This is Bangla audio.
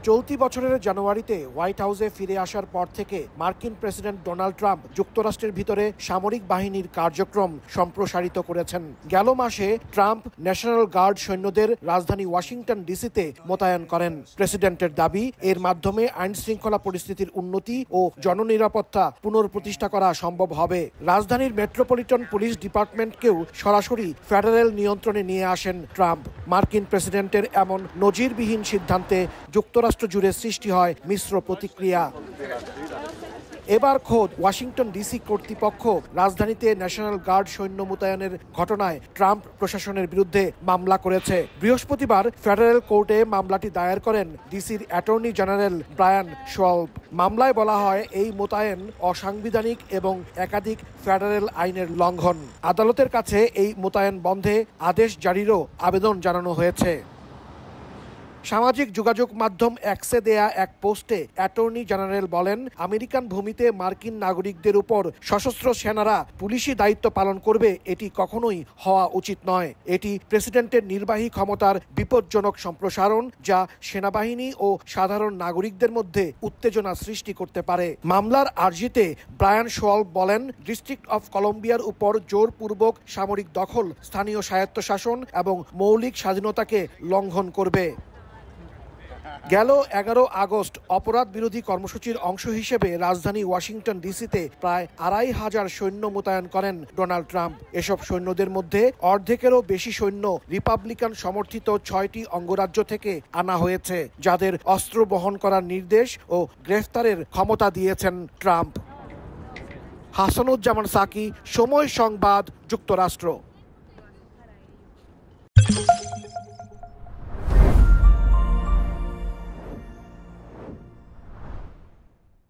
চলতি বছরের জানুয়ারিতে হোয়াইট হাউসে ফিরে আসার পর থেকে মার্কিন প্রেসিডেন্ট ডোনাল্ড ট্রাম্প যুক্তরাষ্ট্রের ভিতরে সামরিক বাহিনীর কার্যক্রম সম্প্রসারিত করেছেন। গেল মাসে ট্রাম্প ন্যাশনাল গার্ড সৈন্যদের রাজধানী ওয়াশিংটন ডিসিতে মোতায়েন করেন। প্রেসিডেন্টের দাবি, এর মাধ্যমে আইন শৃঙ্খলা পরিস্থিতির উন্নতি ও জননিরাপত্তা পুনঃপ্রতিষ্ঠা করা সম্ভব হবে। রাজধানীর মেট্রোপলিটন পুলিশ ডিপার্টমেন্টকেও সরাসরি ফেডারেল নিয়ন্ত্রণে নিয়ে আসেন ট্রাম্প। মার্কিন প্রেসিডেন্টের এমন নজিরবিহীন সিদ্ধান্তে যুক্তরাষ্ট্র জুড়ে সৃষ্টি হয় মিশ্র প্রতিক্রিয়া। এবার খোদ ওয়াশিংটন ডিসি কর্তৃপক্ষ রাজধানীতে ন্যাশনাল গার্ড সৈন্য মোতায়েনের ঘটনায় ট্রাম্প প্রশাসনের বিরুদ্ধে মামলা করেছে। বৃহস্পতিবার ফেডারেল কোর্টে মামলাটি দায়ের করেন ডিসির অ্যাটর্নি জেনারেল ব্রায়ান শোয়ালব। মামলায় বলা হয়, এই মোতায়েন অসাংবিধানিক এবং একাধিক ফেডারেল আইনের লঙ্ঘন। আদালতের কাছে এই মোতায়েন বন্ধে আদেশ জারিরও আবেদন জানানো হয়েছে। সামাজিক যোগাযোগ মাধ্যম এক্সে দেয়া এক পোস্টে অ্যাটর্নি জেনারেল বলেন, আমেরিকান ভূমিতে মার্কিন নাগরিকদের উপর সশস্ত্র সেনারা পুলিশি দায়িত্ব পালন করবে, এটি কখনোই হওয়া উচিত নয়। এটি প্রেসিডেন্টের নির্বাহী ক্ষমতার বিপজ্জনক সম্প্রসারণ, যা সেনাবাহিনী ও সাধারণ নাগরিকদের মধ্যে উত্তেজনা সৃষ্টি করতে পারে। মামলার আর্জিতে ব্রায়ান শোয়ালব বলেন, ডিস্ট্রিক্ট অফ কলম্বিয়ার উপর জোরপূর্বক সামরিক দখল স্থানীয় স্বায়ত্তশাসন এবং মৌলিক স্বাধীনতাকে লঙ্ঘন করবে। গেল 11 আগস্ট অপরাধ বিরোধী কর্মসূচির অংশ হিসেবে রাজধানী ওয়াশিংটন ডিসিতে প্রায় 2500 সৈন্য মোতায়েন করেন ডোনাল্ড ট্রাম্প। এসব সৈন্যদের মধ্যে অর্ধেকেরও বেশি সৈন্য রিপাবলিকান সমর্থিত 6টি অঙ্গরাজ্য থেকে আনা হয়েছে, যাদের অস্ত্র বহন করার নির্দেশ ও গ্রেফতারের ক্ষমতা দিয়েছেন ট্রাম্প। হাসানুজ্জামান সাকি, সময় সংবাদ, যুক্তরাষ্ট্র।